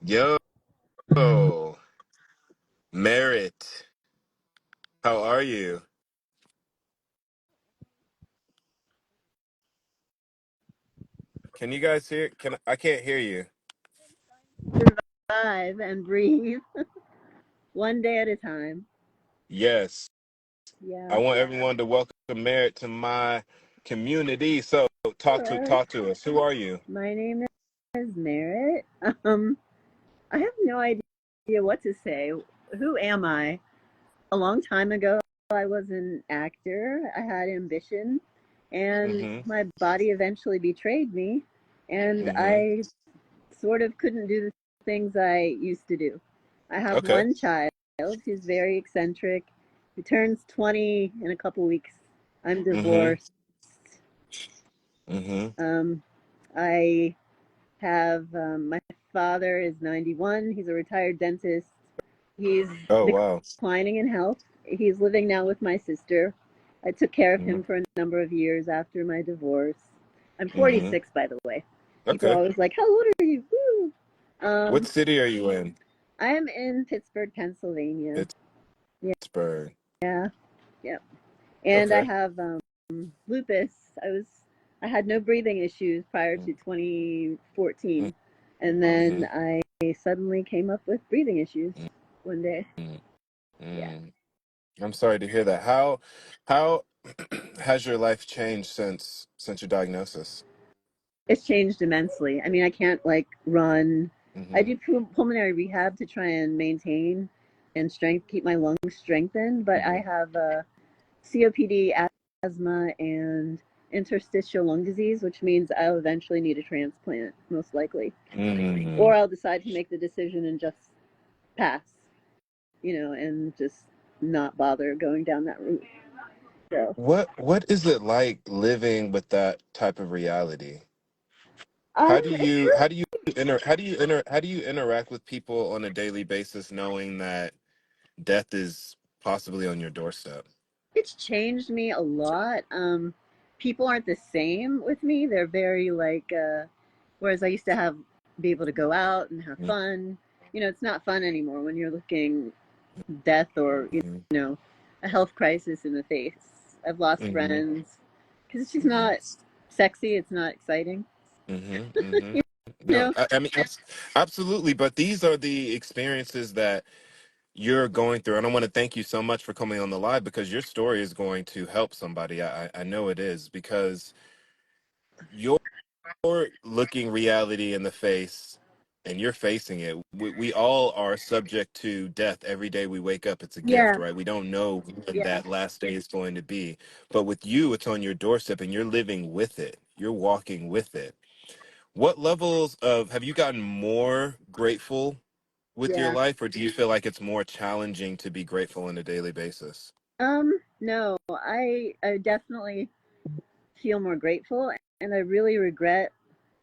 Yo, Merritt, how are you? Can you guys hear? I can't hear you. Survive and breathe one day at a time. Yes, I Yeah. want everyone to welcome Merritt to my community. So Hello. talk to us. Who are you? My name is Merritt. I have no idea what to say. Who am I? A long time ago, I was an actor. I had ambition, and Mm-hmm. my body eventually betrayed me, and Mm-hmm. I sort of couldn't do the things I used to do. I have Okay. one child who's very eccentric, who turns 20 in a couple weeks. I'm Mm-hmm. divorced. Mm-hmm. Um, I have my father is 91. He's a retired dentist. He's Oh, wow. declining in health. He's living now with my sister. I took care of Mm-hmm. him for a number of years after my divorce. I'm Mm-hmm. 46, by the way. People are Okay. always like, "How old are you?" Woo! What Um, city are you in? I am in Pittsburgh, Pennsylvania. Pittsburgh. Yeah, yeah. And I Okay. have lupus. I had no breathing issues prior to 2014, and Mm-hmm. then I suddenly came up with breathing issues one day. Yeah, Mm-hmm. I'm sorry to hear that. How has your life changed since your diagnosis? it's changed immensely. I mean, I can't like run. I Mm-hmm. do pulmonary rehab to try and maintain and keep my lungs strengthened, but I Mm-hmm. have COPD, asthma, and interstitial lung disease, which means I'll eventually need a transplant, most likely. Mm-hmm. Or I'll decide to make the decision and just pass, and just not bother going down that route. So, What is it like living with that type of reality? it's How do you interact with people on a daily basis knowing that death is possibly on your doorstep? it's changed me a lot. People aren't the same with me. They're very like, whereas I used to be able to go out and have fun. It's not fun anymore when you're looking death or Mm-hmm. know a health crisis in the face. I've lost Mm-hmm. friends because it's just Mm-hmm. not sexy. It's not exciting. Mm-hmm. Mm-hmm. You No, know. I mean absolutely, but these are the experiences that you're going through, and I want to thank you so much for coming on the live because your story is going to help somebody. I know it is because you're looking reality in the face and you're facing it. We all are subject to death every day we wake up. It's a gift, Yeah. right? We don't know when Yeah. that last day is going to be. But with you, it's on your doorstep and you're living with it. You're walking with it. What levels of have you gotten more grateful with your Yeah. life, or do you feel like it's more challenging to be grateful on a daily basis? No, I definitely feel more grateful, and I really regret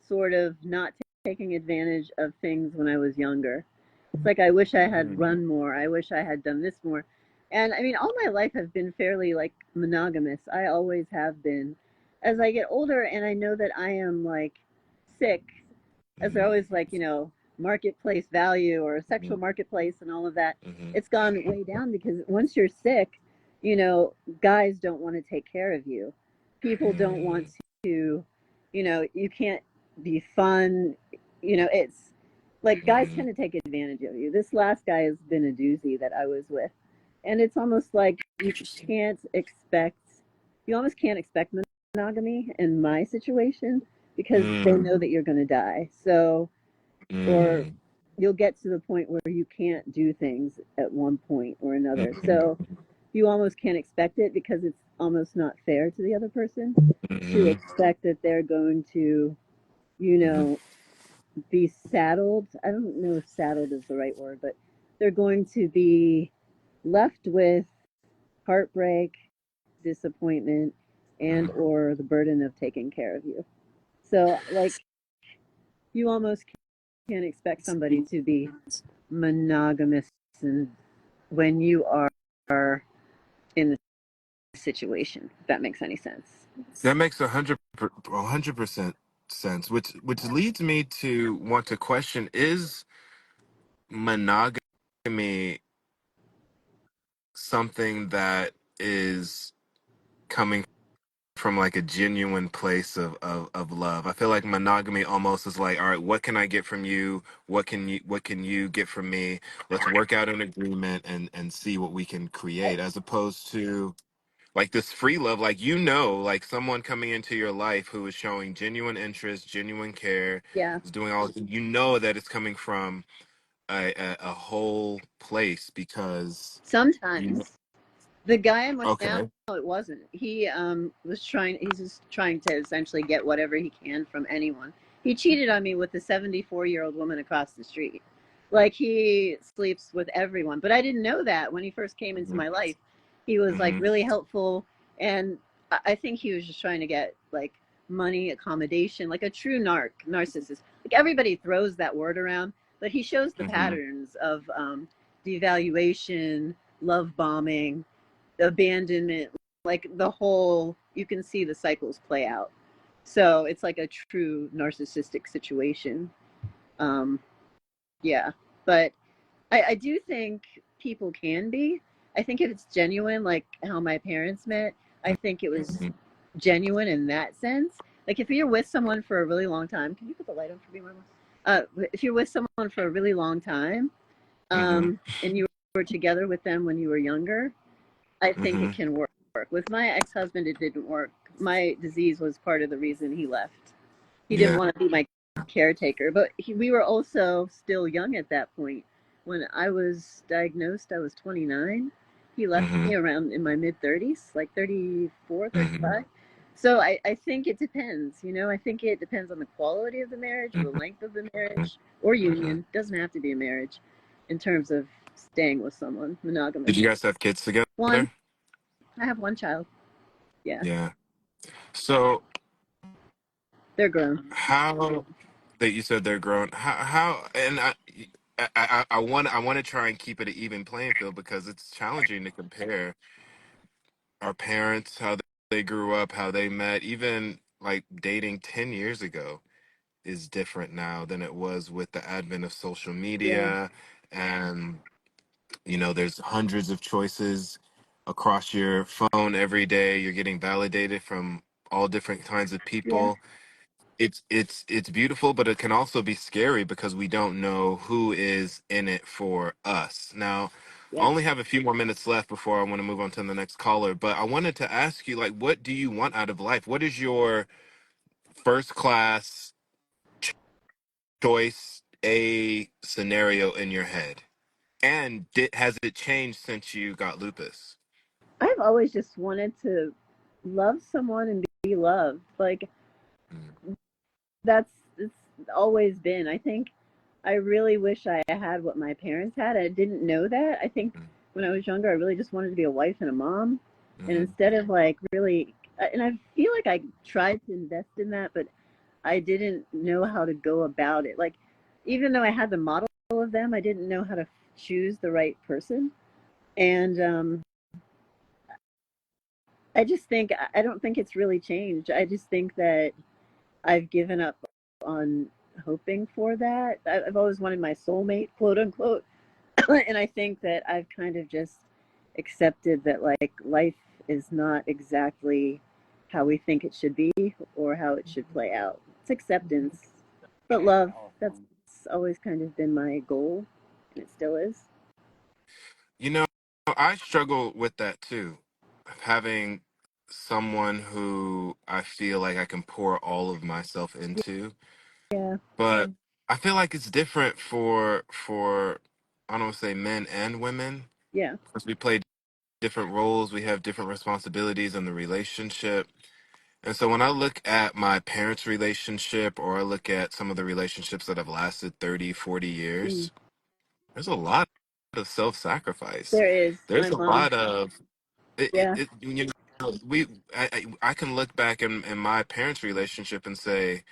sort of not taking advantage of things when I was younger. It's like I wish I had Mm, run more. I wish I had done this more. And I mean, all my life have been fairly like monogamous. I always have been. As I get older and I know that I am like sick, as they're mm, always like, marketplace value or sexual mm, marketplace and all of that, mm, it's gone way down because once you're sick, you know, guys don't want to take care of you. People don't want mm, to, you can't be fun. It's like guys mm. tend to take advantage of you. This last guy has been a doozy that I was with. And it's almost like Interesting. can't expect, you almost can't expect monogamy in my situation because they Mm, know that you're going to die. So, or mm, you'll get to the point where you can't do things at one point or another. mm, So you almost can't expect it because it's almost not fair to the other person to mm, expect that they're going to, you mm, know, be saddled. I don't know if saddled is the right word, but they're going to be left with heartbreak, disappointment, and mm. or the burden of taking care of you. So like you almost can't expect somebody to be monogamous and when you are in the situation, if that makes any sense. That makes 100% sense, which leads me to want to question: Is monogamy something that is coming from like a genuine place of love? I feel like monogamy almost is like, all right, what can I get from you? What can you get from me? Let's work out an agreement and see what we can create, as opposed to like this free love, like, like someone coming into your life who is showing genuine interest, genuine care, Yeah. is doing all, that it's coming from a whole place because you Sometimes. The guy I'm with now, okay. it wasn't. He he's just trying to essentially get whatever he can from anyone. He cheated on me with the 74-year-old woman across the street. Like, he sleeps with everyone. But I didn't know that when he first came into Hmm. my life. He was like Hmm. really helpful. And I think he was just trying to get like money, accommodation, like a true narcissist. Like, everybody throws that word around, but he shows the Hmm. patterns of devaluation, love bombing, abandonment, like the whole, you can see the cycles play out. So it's like a true narcissistic situation. um yeah, but I do think people can be. I think if it's genuine, like how my parents met, I think it was Hmm. genuine in that sense. Like, if you're with someone for a really long time, can you put the light on for me, Mama? If you're with someone for a really long time, Hmm. and you were together with them when you were younger, I think Hmm. it can work. With my ex-husband, it didn't work. My disease was part of the reason he left. He didn't Yeah. want to be my caretaker, but we were also still young at that point. When I was diagnosed, I was 29. He left Hmm. me around in my mid 30s, like 34, Hmm. 35. So I think it depends. I think it depends on the quality of the marriage or the length of the marriage or Hmm. union. It doesn't have to be a marriage in terms of staying with someone Did monogamous. you guys have kids One, together? I have one child. Yeah, Yeah. So they're grown. how that you said they're grown? How and I want to try and keep it an even playing field because it's challenging to compare our parents, how they grew up, how they met, even like dating 10 years ago is different now than it was with the advent of social Yeah, media. And there's hundreds of choices across your phone every day. You're getting validated from all different kinds of yeah, people. It's beautiful, but it can also be scary because we don't know who is in it for us. Now, I yeah. only have a few more minutes left before I want to move on to the next caller, but I wanted to ask you, like, what do you want out of life? What is your first class choice A scenario in your head? And has it changed since you got lupus? I've always just wanted to love someone and be loved. Like, Mm. that's it's always been. I think I really wish I had what my parents had. I didn't know that. I think Mm. when I was younger, I really just wanted to be a wife and a mom. And Mhm. instead of like really, and I feel like I tried to invest in that, but I didn't know how to go about it. Like, even though I had the model of them, I didn't know how to choose the right person. And I just think I don't think it's really changed. I just think that I've given up on hoping for that. I've always wanted my soulmate, quote unquote, and I think that I've kind of just accepted that like life is not exactly how we think it should be or how it should play out. It's acceptance, but love. That's always kind of been my goal, and it still is. You know, I struggle with that too, having someone who I feel like I can pour all of myself into. Yeah, But I feel like it's different for I don't want to say men and women yeah. because we play different roles, we have different responsibilities in the relationship. And so when I look at my parents' relationship or I look at some of the relationships that have lasted 30, 40 Mm. years, there's a lot of self-sacrifice. There is There's my a mom. lot of Yeah, I can look back in my parents' relationship and say,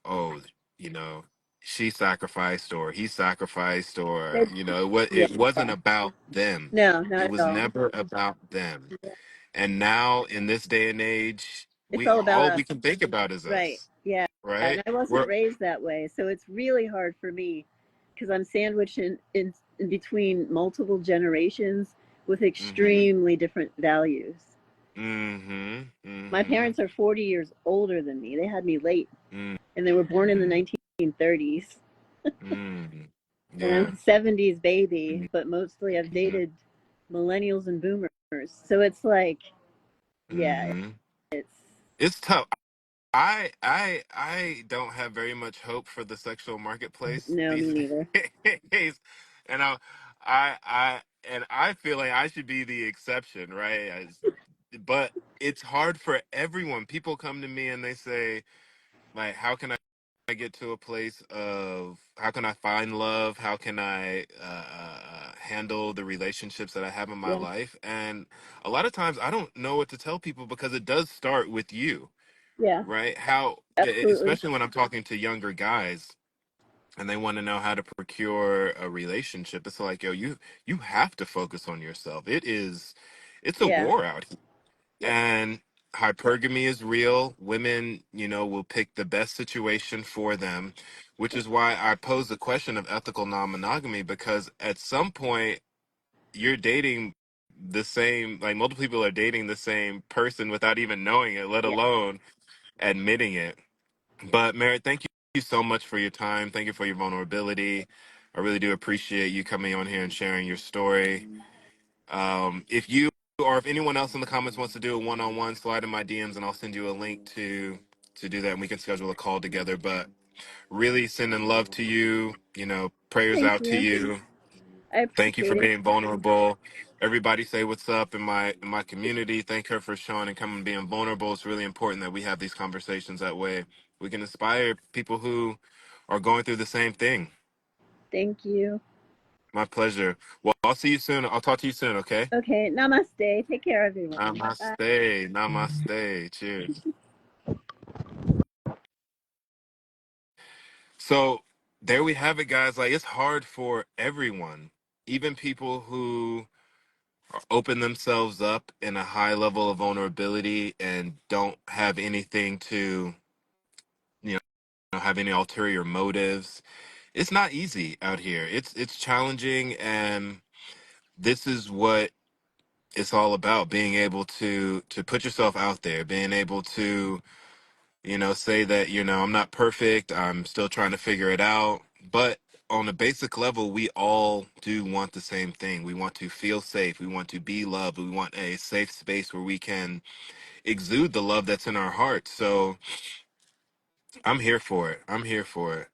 oh, you know, she sacrificed or he sacrificed or they, yeah. it wasn't about them. No, It not at was all. never about them. And now in this day and age, It's we all about all us. we can think about is Right. us, Yeah. And right? I wasn't We're raised that way. So it's really hard for me because I'm sandwiched in between multiple generations with Mm-hmm. extremely different values. Mm-hmm. My Mm-hmm. parents are 40 years older than me. They had me late, Mm-hmm. and they were born in the 1930s. Mm-hmm. And I'm Yeah. a 70s baby, but mostly I've dated millennials and boomers. So it's like, yeah, Mm-hmm. it's It's tough. I don't have very much hope for the sexual marketplace no, me these neither. days, and I feel like I should be the exception, right? But it's hard for everyone. People come to me and they say, like, how can I get to a place of how can I find love? How can I handle the relationships that I have in my Yeah, life? And a lot of times I don't know what to tell people because it does start with you, yeah, right? absolutely. Especially when I'm talking to younger guys and they want to know how to procure a relationship. It's like, yo, you have to focus on yourself. It's a Yeah, war out here. yep, And hypergamy is real. Women, will pick the best situation for them, which yep, is why I pose the question of ethical non-monogamy, because at some point you're dating the same, like multiple people are dating the same person without even knowing it, let yeah. alone admitting it. But Merritt, thank you so much for your time. Thank you for your vulnerability. I really do appreciate you coming on here and sharing your story. If you or if anyone else in the comments wants to do a one-on-one, slide in my DMs and I'll send you a link to do that and we can schedule a call together. But really sending love to you, prayers Thank out to you. you. I Thank you for appreciate it. being vulnerable. Everybody say what's up in my community. Thank her for showing and coming and being vulnerable. It's really important that we have these conversations that way. We can inspire people who are going through the same thing. Thank you. My pleasure. Well, I'll see you soon. I'll talk to you soon, okay? Okay, namaste. Take care, everyone. Bye. Namaste. Namaste. Cheers. So there we have it, guys. Like, it's hard for everyone, even people who open themselves up in a high level of vulnerability and don't have anything to, you have any ulterior motives. It's not easy out here. It's challenging, and this is what it's all about: being able to put yourself out there, being able to say that, I'm not perfect, I'm still trying to figure it out. But on a basic level, we all do want the same thing. We want to feel safe, we want to be loved, we want a safe space where we can exude the love that's in our hearts. So I'm here for it. I'm here for it.